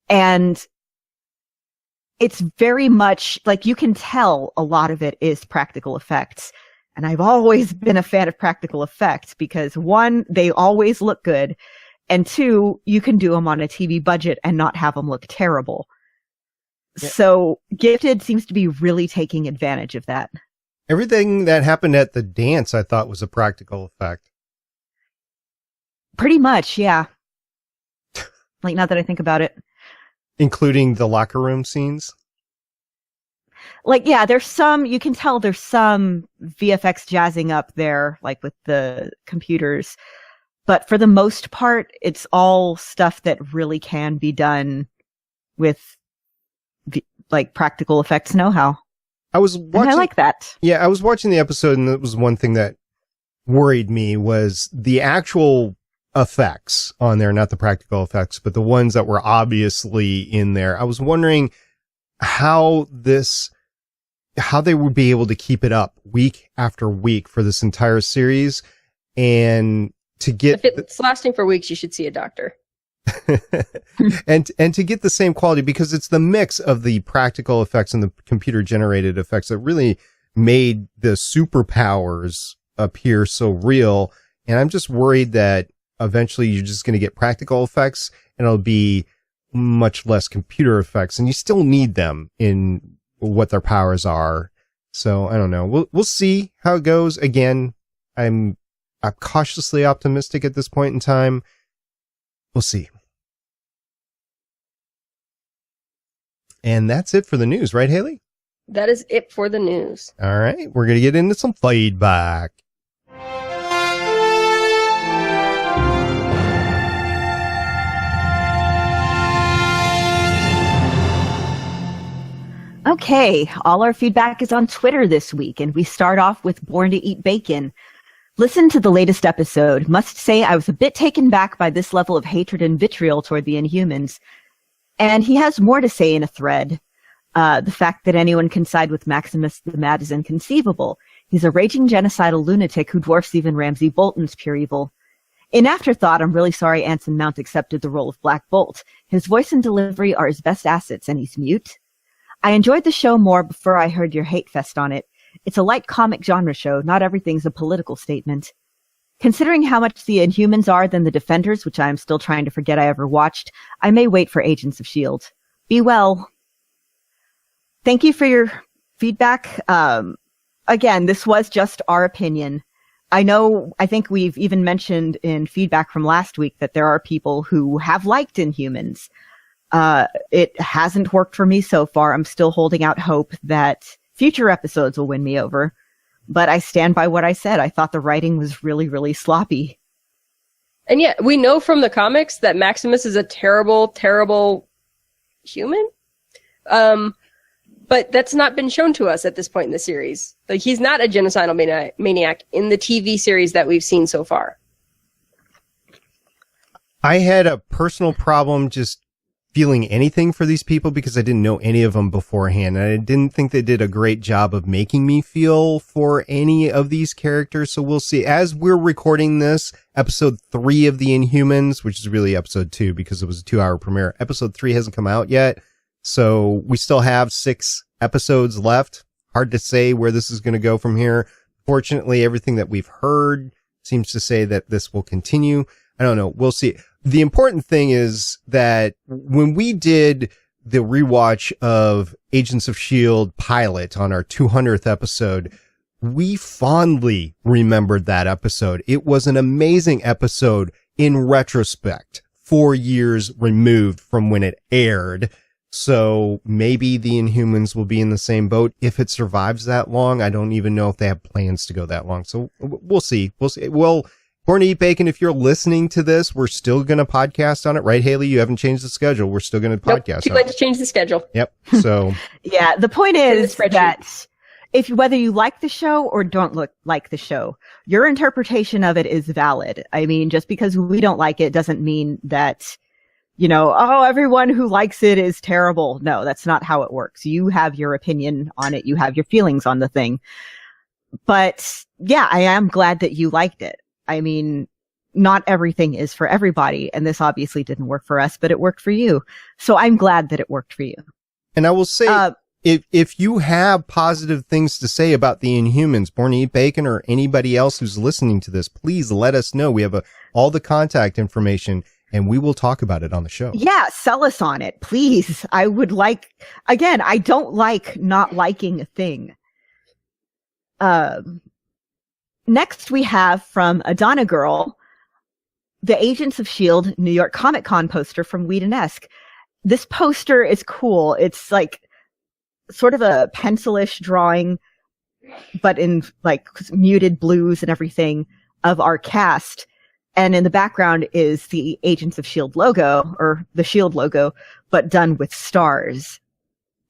And it's very much like, you can tell a lot of it is practical effects. And I've always been a fan of practical effects because, one, they always look good. And two, you can do them on a TV budget and not have them look terrible. Yeah. So Gifted seems to be really taking advantage of that. Everything that happened at the dance, I thought, was a practical effect. Pretty much, yeah. Like, now that I think about it. Including the locker room scenes? Like, yeah, there's some, you can tell there's some VFX jazzing up there, like with the computers. But for the most part, it's all stuff that really can be done with, like, practical effects know-how. I was watching, and I like that. Yeah, I was watching the episode, and that was one thing that worried me, was the actual effects on there, not the practical effects, but the ones that were obviously in there. I was wondering how they would be able to keep it up week after week for this entire series, and to get, if it's lasting for weeks, you should see a doctor. and to get the same quality, because it's the mix of the practical effects and the computer generated effects that really made the superpowers appear so real. And I'm just worried that eventually you're just going to get practical effects and it'll be much less computer effects, and you still need them in what their powers are. So I don't know. We'll see how it goes. Again, I'm cautiously optimistic at this point in time. We'll see. And that's it for the news, right, Haley? That is it for the news. All right. We're going to get into some feedback. Okay, all our feedback is on Twitter this week, and we start off with Born to Eat Bacon. Listen to the latest episode. Must say I was a bit taken back by this level of hatred and vitriol toward the Inhumans. And he has more to say in a thread. The fact that anyone can side with Maximus the Mad is inconceivable. He's a raging genocidal lunatic who dwarfs even Ramsay Bolton's pure evil. In afterthought, I'm really sorry Anson Mount accepted the role of Black Bolt. His voice and delivery are his best assets, and he's mute. I enjoyed the show more before I heard your hate fest on it. It's a light comic genre show, not everything's a political statement. Considering how much the Inhumans are than the Defenders, which I am still trying to forget I ever watched, I may wait for Agents of S.H.I.E.L.D. Be well. Thank you for your feedback. Again, this was just our opinion. I think we've even mentioned in feedback from last week that there are people who have liked Inhumans. It hasn't worked for me so far. I'm still holding out hope that future episodes will win me over. But I stand by what I said. I thought the writing was really, really sloppy. And yet, we know from the comics that Maximus is a terrible, terrible human. But that's not been shown to us at this point in the series. Like, he's not a genocidal maniac in the TV series that we've seen so far. I had a personal problem just feeling anything for these people because I didn't know any of them beforehand. And I didn't think they did a great job of making me feel for any of these characters. So we'll see. As we're recording this, episode 3 of the Inhumans, which is really episode 2 because it was a 2-hour premiere. Episode 3 hasn't come out yet. So we still have 6 episodes left. Hard to say where this is going to go from here. Fortunately, everything that we've heard seems to say that this will continue. I don't know. We'll see. The important thing is that when we did the rewatch of Agents of S.H.I.E.L.D. pilot on our 200th episode, we fondly remembered that episode. It was an amazing episode in retrospect, 4 years removed from when it aired. So maybe the Inhumans will be in the same boat if it survives that long. I don't even know if they have plans to go that long. So we'll see. We'll see. Well, Born to Eat Bacon, if you're listening to this, we're still going to podcast on it, right, Haley? You haven't changed the schedule. We're still going to podcast too on late it. to change the schedule. Yep. So Yeah, the point in the is spreadsheet. that whether you like the show or don't like the show, your interpretation of it is valid. I mean, just because we don't like it doesn't mean that, everyone who likes it is terrible. No, that's not how it works. You have your opinion on it. You have your feelings on the thing. But yeah, I am glad that you liked it. I mean, not everything is for everybody, and this obviously didn't work for us, but it worked for you. So I'm glad that it worked for you. And I will say, if you have positive things to say about the Inhumans, Born to Eat Bacon, or anybody else who's listening to this, please let us know. We have all the contact information, and we will talk about it on the show. Yeah, sell us on it, please. I don't like not liking a thing. Next we have from Adana Girl, the Agents of S.H.I.E.L.D. New York Comic Con poster from Whedon-esque. This poster is cool. It's like sort of a pencil-ish drawing, but in like muted blues and everything of our cast. And in the background is the Agents of S.H.I.E.L.D. logo, or the S.H.I.E.L.D. logo, but done with stars.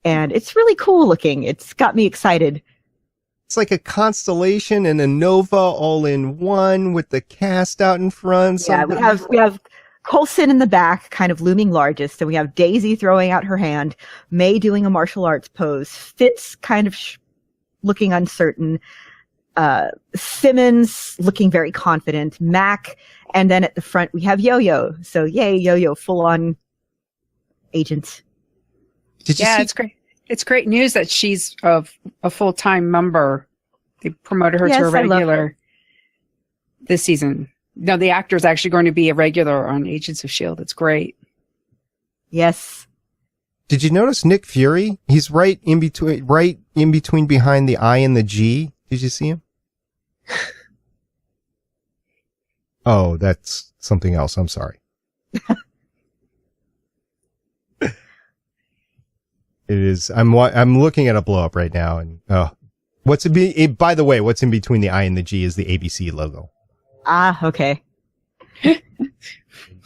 And it's really cool looking. It's got me excited. It's like a constellation and a nova all in one with the cast out in front. Yeah, we have Coulson in the back, kind of looming largest, and we have Daisy throwing out her hand, May doing a martial arts pose, Fitz kind of looking uncertain, Simmons looking very confident, Mac, and then at the front we have Yo-Yo. So yay, Yo-Yo, full on agent. It's great. It's great news that she's a full-time member. They promoted her to a regular this season. No, the actor is actually going to be a regular on Agents of S.H.I.E.L.D. It's great. Yes. Did you notice Nick Fury? He's right in between behind the I and the G. Did you see him? Oh, that's something else. I'm sorry. It is. I'm looking at a blow up right now, and by the way, what's in between the I and the G is the ABC logo. Ah, okay.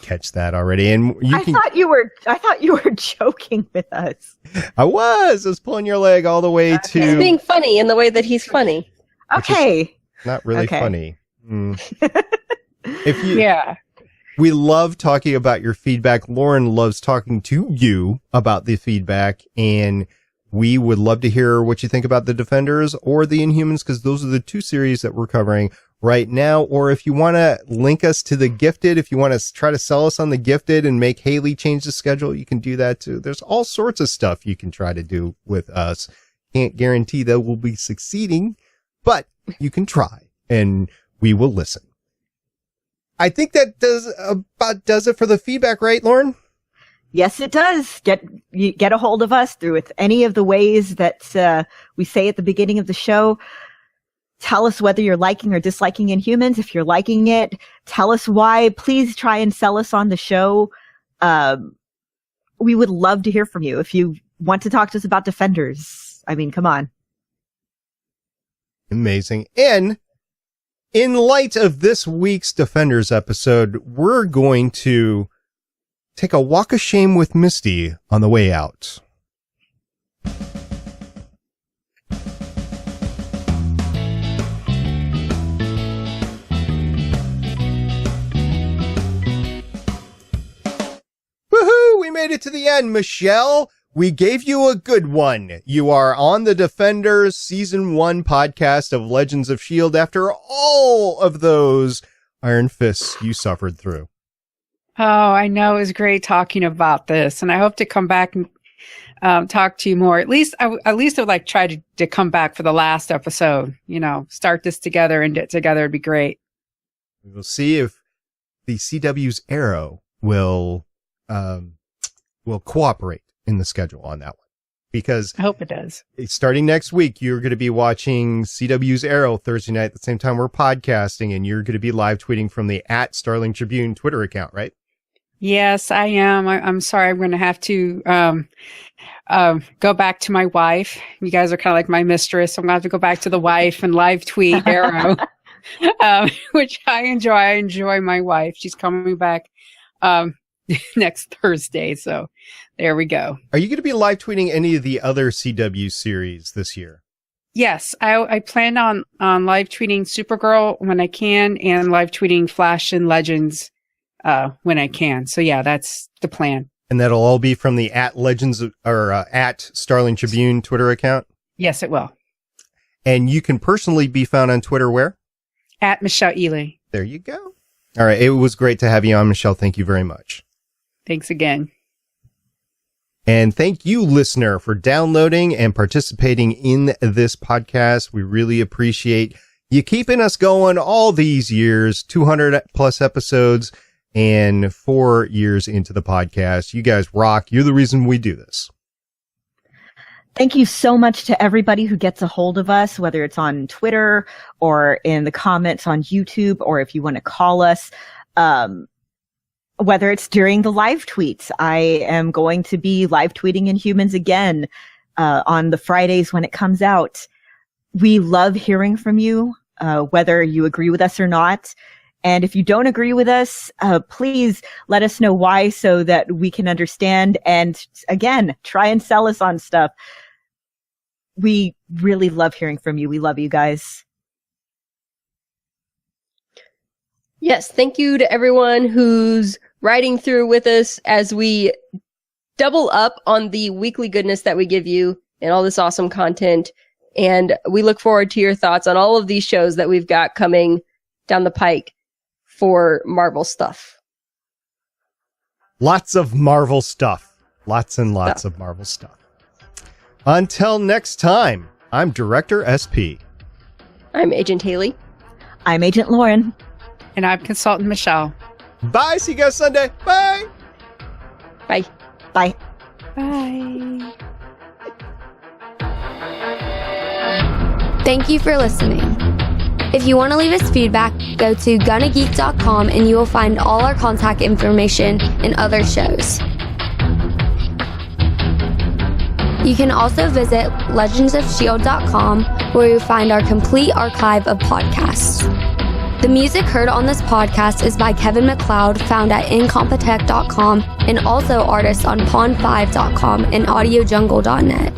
Catch that already, and I thought you were joking with us. I was pulling your leg all the way to. He's being funny in the way that he's funny. Okay. Not really funny. Yeah. We love talking about your feedback. Lauren loves talking to you about the feedback, and we would love to hear what you think about the Defenders or the Inhumans, because those are the two series that we're covering right now. Or if you want to link us to the Gifted, if you want to try to sell us on the Gifted and make Haley change the schedule, you can do that too. There's all sorts of stuff you can try to do with us. Can't guarantee that we'll be succeeding, but you can try, and we will listen. I think that does it for the feedback, right, Lauren? Yes, it does. Get a hold of us through any of the ways that we say at the beginning of the show. Tell us whether you're liking or disliking Inhumans. If you're liking it, tell us why. Please try and sell us on the show. We would love to hear from you. If you want to talk to us about Defenders, I mean, come on. Amazing. And in light of this week's Defenders episode, we're going to take a walk of shame with Misty on the way out. Woohoo! We made it to the end, Michelle. We gave you a good one. You are on the Defenders Season 1 podcast of Legends of S.H.I.E.L.D. after all of those iron fists you suffered through. Oh, I know. It was great talking about this, and I hope to come back and talk to you more. At least I would like try to come back for the last episode. Start this together and get together. It'd be great. We will see if the CW's Arrow will cooperate in the schedule on that one, because I hope it does. Starting next week, you're going to be watching CW's Arrow Thursday night at the same time we're podcasting, and you're going to be live tweeting from the @Starling Tribune Twitter account, right? Yes, I am. I'm sorry. I'm going to have to go back to my wife. You guys are kind of like my mistress. So I'm going to have to go back to the wife and live tweet Arrow. which I enjoy. I enjoy my wife. She's coming back next Thursday. So there we go. Are you going to be live tweeting any of the other CW series this year? Yes, I plan on live tweeting Supergirl when I can, and live tweeting Flash and Legends when I can. So yeah, that's the plan. And that'll all be from the @Legends or @Starling Tribune Twitter account? Yes, it will. And you can personally be found on Twitter where? @Michelle Ely. There you go. All right. It was great to have you on, Michelle. Thank you very much. Thanks again. And thank you, listener, for downloading and participating in this podcast. We really appreciate you keeping us going all these years, 200 plus episodes and 4 years into the podcast. You guys rock. You're the reason we do this. Thank you so much to everybody who gets a hold of us, whether it's on Twitter or in the comments on YouTube, or if you want to call us, whether it's during the live tweets. I am going to be live tweeting Inhumans again on the Fridays when it comes out. We love hearing from you, whether you agree with us or not. And if you don't agree with us, please let us know why so that we can understand. And again, try and sell us on stuff. We really love hearing from you. We love you guys. Yes, thank you to everyone who's riding through with us as we double up on the weekly goodness that we give you and all this awesome content. And we look forward to your thoughts on all of these shows that we've got coming down the pike for Marvel stuff. Lots of Marvel stuff. Lots and lots of Marvel stuff. Until next time, I'm Director SP. I'm Agent Haley. I'm Agent Lauren. And I'm Consultant Michelle. Bye. See you guys Sunday. Bye. Bye. Bye. Bye. Thank you for listening. If you want to leave us feedback, go to gonnageek.com and you will find all our contact information and other shows. You can also visit legendsofshield.com where you'll find our complete archive of podcasts. The music heard on this podcast is by Kevin MacLeod, found at incompetech.com, and also artists on pond5.com and audiojungle.net.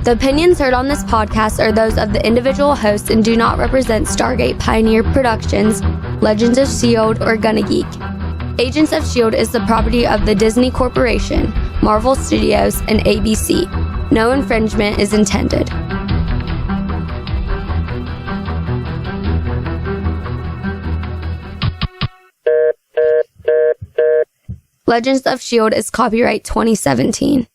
The opinions heard on this podcast are those of the individual hosts and do not represent Stargate Pioneer Productions, Legends of S.H.I.E.L.D., or Gonna Geek. Agents of S.H.I.E.L.D. is the property of the Disney Corporation, Marvel Studios, and ABC. No infringement is intended. Legends of S.H.I.E.L.D. is copyright 2017.